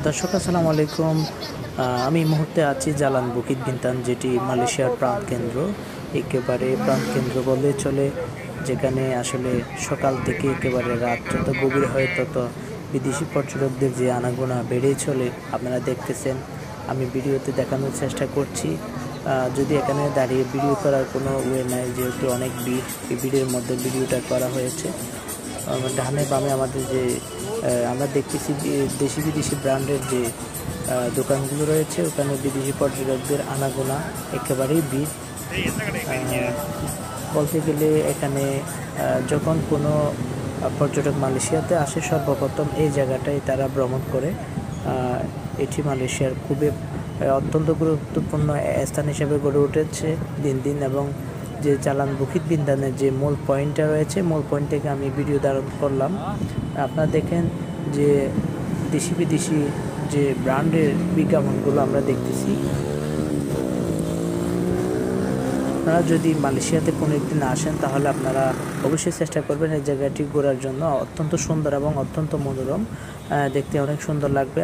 দর্শক আসসালামু আলাইকুম। আমি এই মুহূর্তে আছি জালান বুকিত বিনতান, যেটি মালয়েশিয়ার প্রাণকেন্দ্র। একেবারে প্রাণকেন্দ্র বললে চলে, যেখানে আসলে সকাল থেকে একেবারে রাত যত গভীর হয় তত বিদেশি পর্যটকদের যে আনাগোনা বেড়েই চলে। আপনারা দেখতেছেন, আমি ভিডিওতে দেখানোর চেষ্টা করছি। যদি এখানে দাঁড়িয়ে ভিডিও করার কোনো ওয়ে নাই, যেহেতু অনেক ভিড়, এই ভিড়ের মধ্যে ভিডিওটা করা হয়েছে। ডানে বামে আমাদের যে আমরা দেখতেছি দেশি বিদেশি ব্র্যান্ডের যে দোকানগুলো রয়েছে, ওখানে বিদেশি পর্যটকদের আনাগোনা একেবারেই ভিড়। বলতে গেলে এখানে যখন কোনো পর্যটক মালয়েশিয়াতে আসে, সর্বপ্রথম এই জায়গাটায় তারা ভ্রমণ করে। এটি মালয়েশিয়ার খুবই অত্যন্ত গুরুত্বপূর্ণ স্থান হিসেবে গড়ে উঠেছে দিন দিন। এবং যে জালান বুকিত বিনতানের যে মূল পয়েন্টটা রয়েছে, মূল পয়েন্ট থেকে আমি ভিডিও ধারণ করলাম। আপনারা দেখেন যে দেশি বিদেশি যে ব্র্যান্ডের বিজ্ঞাপনগুলো আমরা দেখতেছি। আপনারা যদি মালয়েশিয়াতে কোনো একদিন আসেন, তাহলে আপনারা অবশ্যই চেষ্টা করবেন এই জায়গাটি ঘোরার জন্য। অত্যন্ত সুন্দর এবং অত্যন্ত মনোরম, দেখতে অনেক সুন্দর লাগবে।